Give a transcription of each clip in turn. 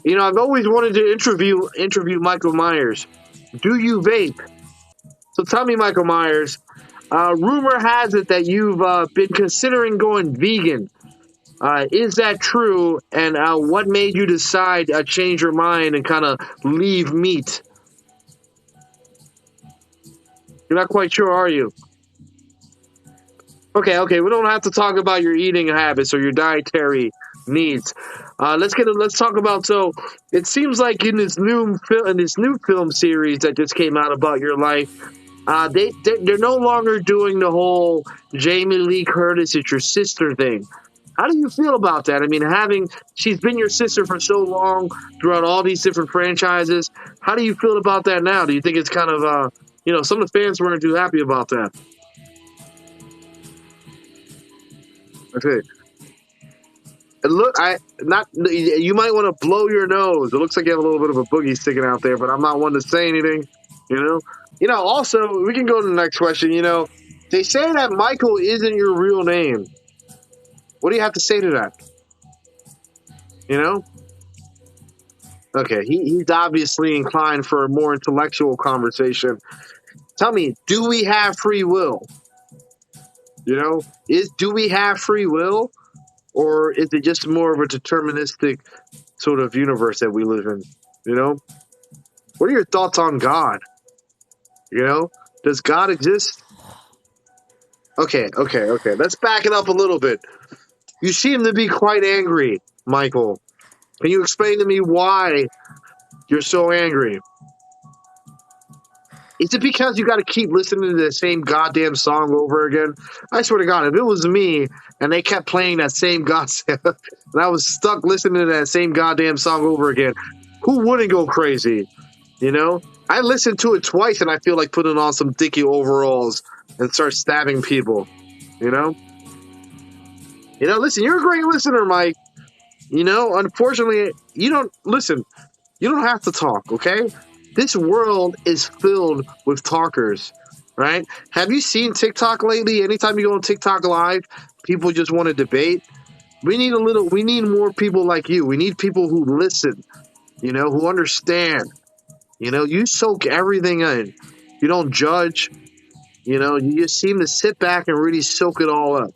I've always wanted to interview Michael Myers. Do you vape? So tell me, Michael Myers. Rumor has it that you've been considering going vegan. Is that true? And what made you decide change your mind and kind of leave meat? You're not quite sure, are you? Okay. We don't have to talk about your eating habits or your dietary needs. Let's talk about. So it seems like in this new film series that just came out about your life, they're no longer doing the whole Jamie Lee Curtis is your sister thing. How do you feel about that? I mean, she's been your sister for so long throughout all these different franchises. How do you feel about that now? Do you think it's kind of some of the fans weren't too happy about that? Okay. You might want to blow your nose. It looks like you have a little bit of a boogie sticking out there, but I'm not one to say anything. Also, we can go to the next question. They say that Michael isn't your real name. What do you have to say to that? Okay, he's obviously inclined for a more intellectual conversation. Tell me, do we have free will? Do we have free will? Or is it just more of a deterministic sort of universe that we live in? What are your thoughts on God? Does God exist? Okay. Let's back it up a little bit. You seem to be quite angry, Michael. Can you explain to me why you're so angry? Is it because you got to keep listening to the same goddamn song over again? I swear to God, if it was me and they kept playing that same goddamn, and I was stuck listening to that same goddamn song over again, who wouldn't go crazy? I listened to it twice and I feel like putting on some dicky overalls and start stabbing people. Listen, you're a great listener, Mike. Unfortunately, you don't listen. You don't have to talk, okay? This world is filled with talkers, right? Have you seen TikTok lately? Anytime you go on TikTok Live, people just want to debate. We need more people like you. We need people who listen, who understand. You soak everything in. You don't judge. You just seem to sit back and really soak it all up.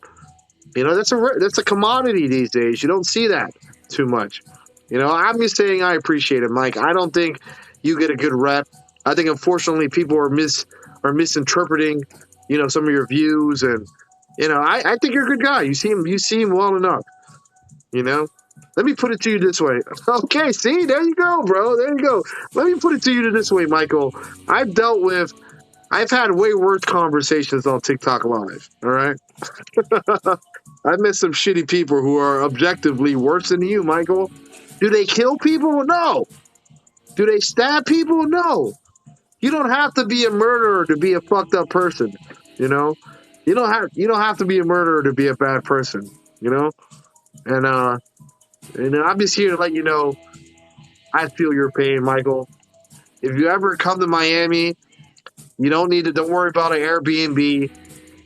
That's a commodity these days. You don't see that too much. I'm just saying I appreciate it, Mike. I don't think you get a good rep. I think unfortunately people are misinterpreting, some of your views, and I think you're a good guy. You seem well enough. Let me put it to you this way. Okay, see, there you go, bro. There you go. Let me put it to you this way, Michael. I've had way worse conversations on TikTok Live. All right. I've met some shitty people who are objectively worse than you, Michael. Do they kill people? No. Do they stab people? No. You don't have to be a murderer to be a fucked up person. You don't have to be a murderer to be a bad person. And I'm just here to let you know I feel your pain, Michael. If you ever come to Miami, don't worry about an Airbnb.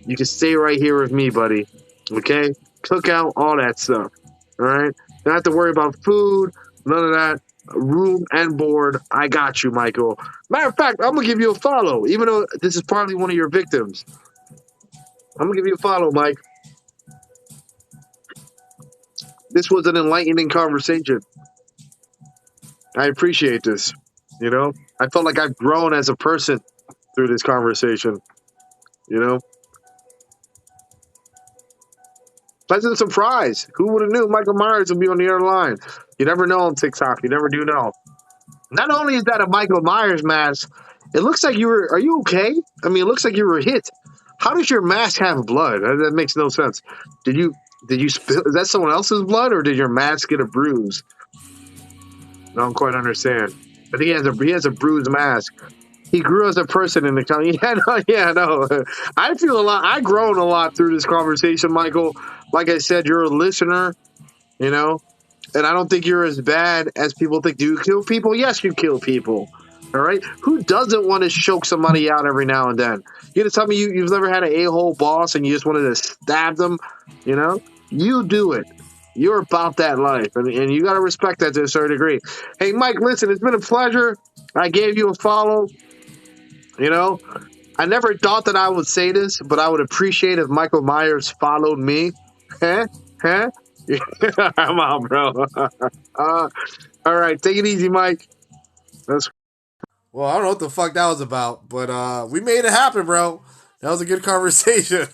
You can stay right here with me, buddy. Okay? Cookout, all that stuff. All right? Don't have to worry about food, none of that. Room and board. I got you, Michael. Matter of fact, I'm going to give you a follow, even though this is partly one of your victims. I'm going to give you a follow, Mike. This was an enlightening conversation. I appreciate this. I felt like I've grown as a person through this conversation. Pleasant surprise. Who would have knew Michael Myers would be on the other line? You never know on TikTok. You never do know. Not only is that a Michael Myers mask, it looks like are you okay? I mean, it looks like you were hit. How does your mask have blood? That makes no sense. Did you spill? Is that someone else's blood, or did your mask get a bruise? I don't quite understand. I think he has a bruised mask. He grew as a person in the company. Yeah, no. I feel a lot. I've grown a lot through this conversation, Michael. Like I said, you're a listener, and I don't think you're as bad as people think. Do you kill people? Yes, you kill people. All right. Who doesn't want to choke somebody out every now and then? You gonna tell me you've never had an a-hole boss and you just wanted to stab them? You do it. You're about that life, and you got to respect that to a certain degree. Hey, Mike, listen, it's been a pleasure. I gave you a follow. You know, I never thought that I would say this, but I would appreciate if Michael Myers followed me. Huh? Huh? I'm out, bro. All right, take it easy, Mike. That's Well, I don't know what the fuck that was about, but we made it happen, bro. That was a good conversation.